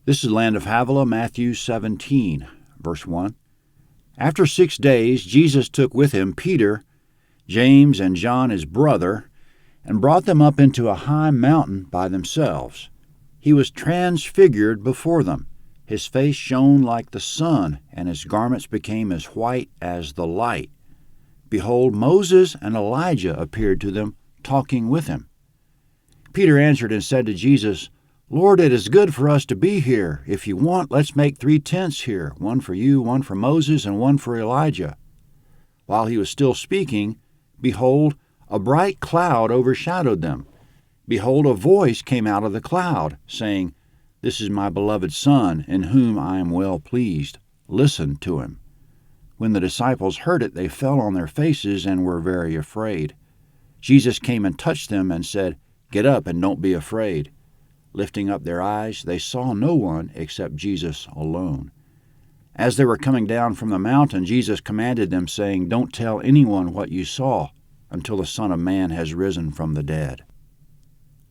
This is Land of Havilah, Matthew 17, verse 1. After 6 days, Jesus took with him Peter, James, and John his brother, and brought them up into a high mountain by themselves. He was transfigured before them. His face shone like the sun, and his garments became as white as the light. Behold, Moses and Elijah appeared to them, talking with him. Peter answered and said to Jesus, Lord, it is good for us to be here. If you want, let's make 3 tents here, one for you, one for Moses, and one for Elijah. While he was still speaking, behold, a bright cloud overshadowed them. Behold, a voice came out of the cloud, saying, This is my beloved Son, in whom I am well pleased. Listen to him. When the disciples heard it, they fell on their faces and were very afraid. Jesus came and touched them and said, Get up and don't be afraid. Lifting up their eyes, they saw no one except Jesus alone. As they were coming down from the mountain, Jesus commanded them, saying, Don't tell anyone what you saw until the Son of Man has risen from the dead.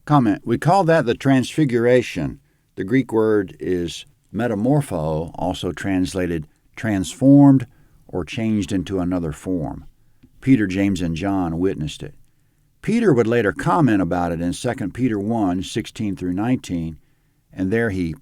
Comment: We call that the Transfiguration. The Greek word is metamorpho, also translated transformed or changed into another form. Peter, James, and John witnessed it. Peter would later comment about it in 2 Peter 1, 16 through 19, and there he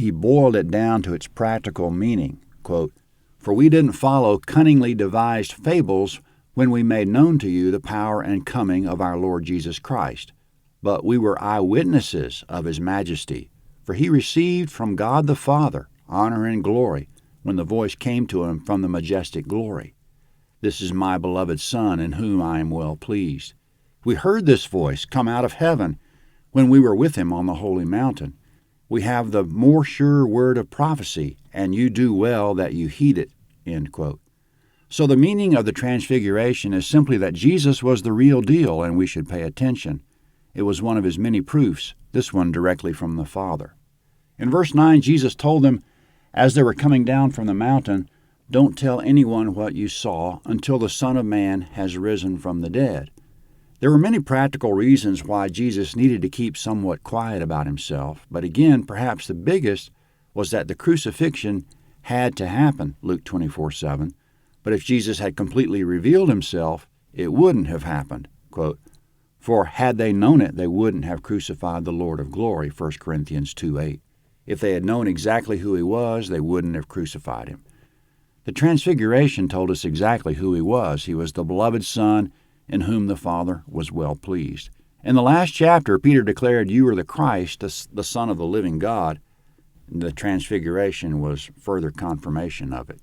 boiled it down to its practical meaning. Quote, For we didn't follow cunningly devised fables when we made known to you the power and coming of our Lord Jesus Christ, but we were eyewitnesses of his majesty. For he received from God the Father honor and glory when the voice came to him from the majestic glory. This is my beloved Son, in whom I am well pleased. We heard this voice come out of heaven when we were with him on the holy mountain. We have the more sure word of prophecy, and you do well that you heed it. End quote. So the meaning of the Transfiguration is simply that Jesus was the real deal, and we should pay attention. It was one of his many proofs, this one directly from the Father. In verse 9, Jesus told them, as they were coming down from the mountain, Don't tell anyone what you saw until the Son of Man has risen from the dead. There were many practical reasons why Jesus needed to keep somewhat quiet about himself, but again, perhaps the biggest was that the crucifixion had to happen, Luke 24:7. But if Jesus had completely revealed himself, it wouldn't have happened. Quote, For had they known it, they wouldn't have crucified the Lord of glory, 1 Corinthians 2:8. If they had known exactly who he was, they wouldn't have crucified him. The Transfiguration told us exactly who he was. He was the beloved Son, in whom the Father was well pleased. In the last chapter, Peter declared, You are the Christ, the Son of the living God. The Transfiguration was further confirmation of it.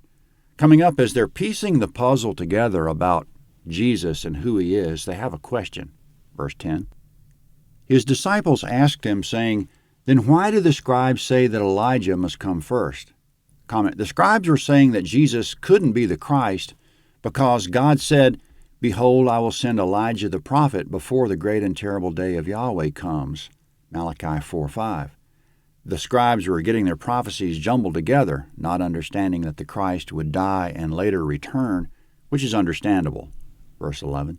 Coming up, as they're piecing the puzzle together about Jesus and who he is, they have a question. Verse 10. His disciples asked him, saying, Then why do the scribes say that Elijah must come first? Comment: The scribes were saying that Jesus couldn't be the Christ because God said, Behold, I will send Elijah the prophet before the great and terrible day of Yahweh comes. Malachi 4:5. The scribes were getting their prophecies jumbled together, not understanding that the Christ would die and later return, which is understandable. Verse 11.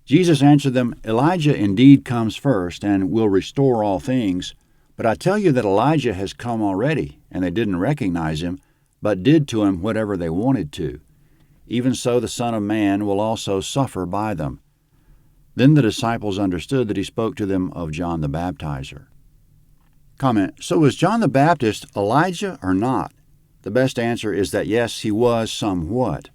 Jesus answered them, Elijah indeed comes first and will restore all things, but I tell you that Elijah has come already, and they didn't recognize him, but did to him whatever they wanted to. Even so the Son of Man will also suffer by them. Then the disciples understood that he spoke to them of John the Baptizer. Comment: So was John the Baptist Elijah or not? The best answer is that yes, he was somewhat.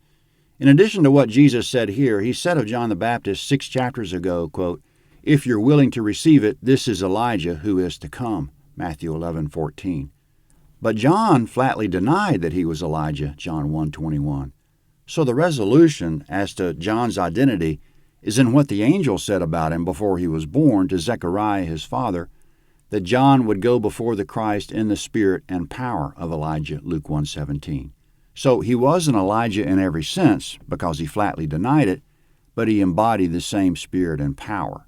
In addition to what Jesus said here, he said of John the Baptist 6 chapters ago, quote, If you're willing to receive it, this is Elijah who is to come. Matthew 11:14. But John flatly denied that he was Elijah, John 1:21. So the resolution as to John's identity is in what the angel said about him before he was born to Zechariah his father, that John would go before the Christ in the spirit and power of Elijah, Luke 1:17. So he wasn't Elijah in every sense because he flatly denied it, but he embodied the same spirit and power.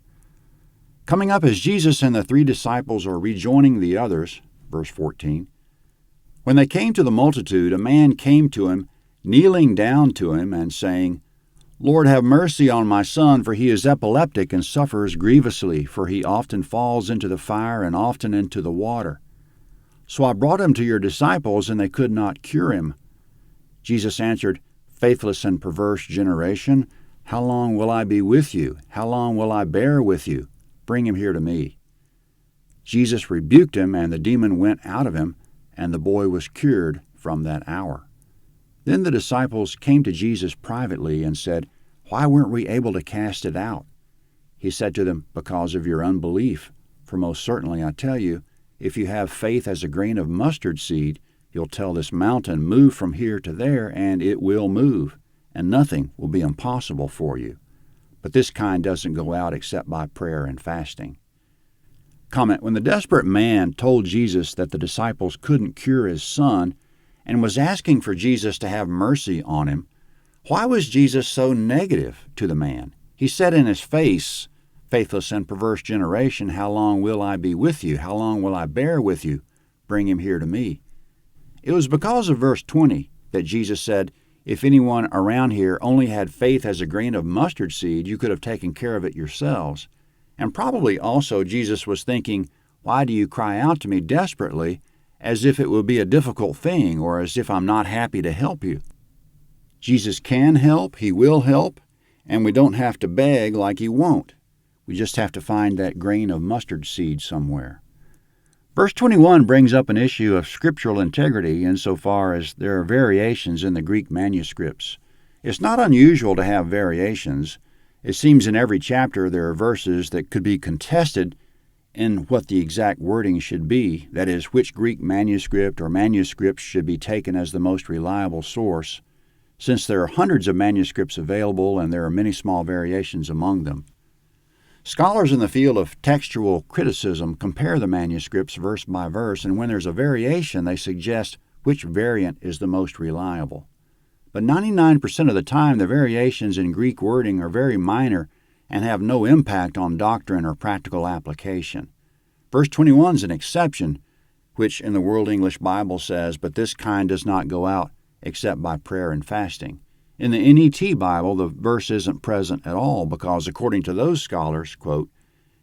Coming up as Jesus and the 3 disciples are rejoining the others, verse 14, When they came to the multitude, a man came to him, kneeling down to him and saying, Lord, have mercy on my son, for he is epileptic and suffers grievously, for he often falls into the fire and often into the water. So I brought him to your disciples, and they could not cure him. Jesus answered, Faithless and perverse generation, how long will I be with you? How long will I bear with you? Bring him here to me. Jesus rebuked him, and the demon went out of him, and the boy was cured from that hour. Then the disciples came to Jesus privately and said, Why weren't we able to cast it out? He said to them, Because of your unbelief. For most certainly I tell you, if you have faith as a grain of mustard seed, you'll tell this mountain, Move from here to there, and it will move, and nothing will be impossible for you. But this kind doesn't go out except by prayer and fasting. Comment: When the desperate man told Jesus that the disciples couldn't cure his son and was asking for Jesus to have mercy on him, why was Jesus so negative to the man? He said in his face, Faithless and perverse generation, how long will I be with you? How long will I bear with you? Bring him here to me. It was because of verse 20 that Jesus said, If anyone around here only had faith as a grain of mustard seed, you could have taken care of it yourselves. And probably also Jesus was thinking, Why do you cry out to me desperately, as if it would be a difficult thing, or as if I'm not happy to help you? Jesus can help, he will help, and we don't have to beg like he won't. We just have to find that grain of mustard seed somewhere. Verse 21 brings up an issue of scriptural integrity insofar as there are variations in the Greek manuscripts. It's not unusual to have variations. It seems in every chapter there are verses that could be contested in what the exact wording should be, that is, which Greek manuscript or manuscripts should be taken as the most reliable source, since there are hundreds of manuscripts available and there are many small variations among them. Scholars in the field of textual criticism compare the manuscripts verse by verse, and when there's a variation, they suggest which variant is the most reliable. But 99% of the time, the variations in Greek wording are very minor and have no impact on doctrine or practical application. Verse 21 is an exception, which in the World English Bible says, But this kind does not go out except by prayer and fasting. In the NET Bible, the verse isn't present at all because, according to those scholars, quote,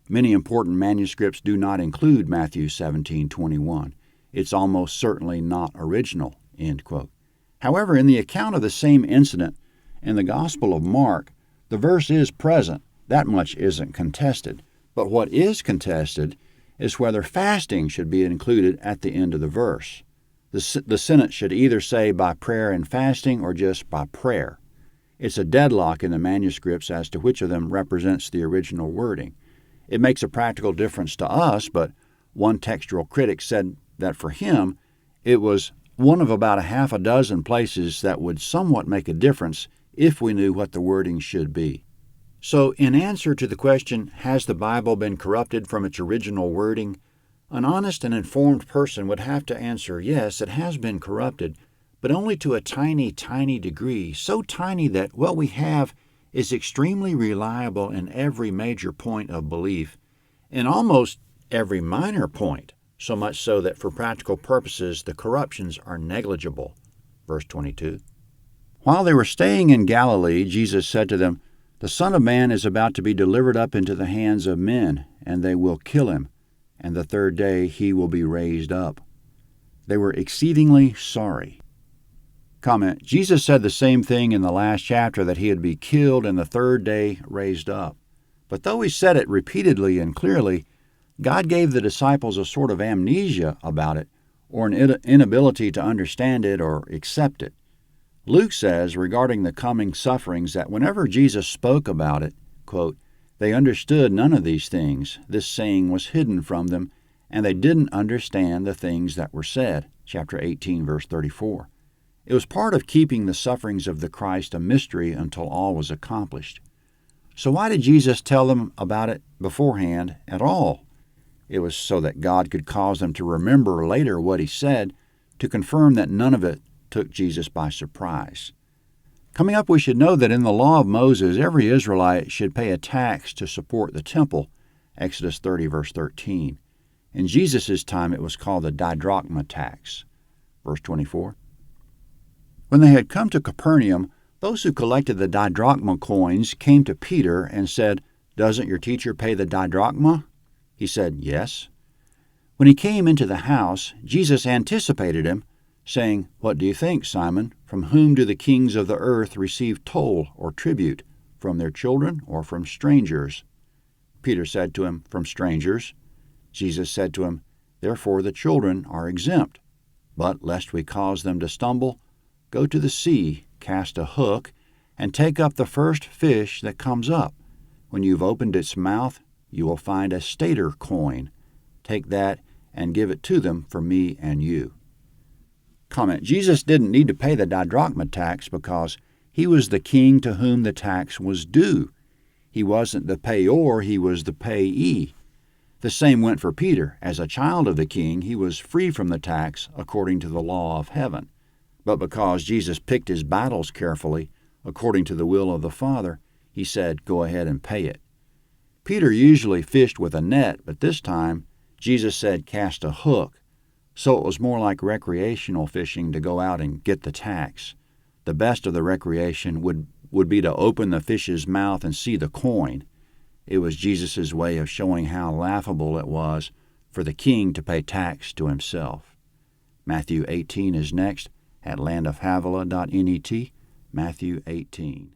many important manuscripts do not include Matthew 17:21. It's almost certainly not original, end quote. However, in the account of the same incident in the Gospel of Mark, the verse is present. That much isn't contested. But what is contested is whether fasting should be included at the end of the verse. The sentence should either say by prayer and fasting or just by prayer. It's a deadlock in the manuscripts as to which of them represents the original wording. It makes a practical difference to us, but one textual critic said that for him, it was one of about a half a dozen places that would somewhat make a difference if we knew what the wording should be. So, in answer to the question, has the Bible been corrupted from its original wording? An honest and informed person would have to answer, yes, it has been corrupted, but only to a tiny, tiny degree, so tiny that what we have is extremely reliable in every major point of belief, in almost every minor point, so much so that for practical purposes the corruptions are negligible. Verse 22. While they were staying in Galilee, Jesus said to them, The Son of Man is about to be delivered up into the hands of men, and they will kill him, and the third day he will be raised up. They were exceedingly sorry. Comment: Jesus said the same thing in the last chapter, that he would be killed and the third day raised up. But though he said it repeatedly and clearly, God gave the disciples a sort of amnesia about it, or an inability to understand it or accept it. Luke says regarding the coming sufferings that whenever Jesus spoke about it, quote, they understood none of these things. This saying was hidden from them, and they didn't understand the things that were said. Chapter 18, verse 34. It was part of keeping the sufferings of the Christ a mystery until all was accomplished. So why did Jesus tell them about it beforehand at all? It was so that God could cause them to remember later what he said, to confirm that none of it took Jesus by surprise. Coming up, we should know that in the law of Moses, every Israelite should pay a tax to support the temple, Exodus 30, verse 13. In Jesus' time, it was called the didrachma tax. Verse 24. When they had come to Capernaum, those who collected the didrachma coins came to Peter and said, Doesn't your teacher pay the didrachma? He said, Yes. When he came into the house, Jesus anticipated him, saying, "What do you think, Simon? From whom do the kings of the earth receive toll or tribute? From their children or from strangers?" Peter said to him, "From strangers." Jesus said to him, "Therefore the children are exempt. But lest we cause them to stumble, go to the sea, cast a hook, and take up the first fish that comes up. When you've opened its mouth, you will find a stater coin. Take that and give it to them for me and you." Comment: Jesus didn't need to pay the didrachma tax because he was the king to whom the tax was due. He wasn't the payor, he was the payee. The same went for Peter. As a child of the king, he was free from the tax according to the law of heaven. But because Jesus picked his battles carefully, according to the will of the Father, he said, "Go ahead and pay it." Peter usually fished with a net, but this time Jesus said, "Cast a hook." So it was more like recreational fishing to go out and get the tax. The best of the recreation would be to open the fish's mouth and see the coin. It was Jesus' way of showing how laughable it was for the king to pay tax to himself. Matthew 18 is next at landofhavilah.net, Matthew 18.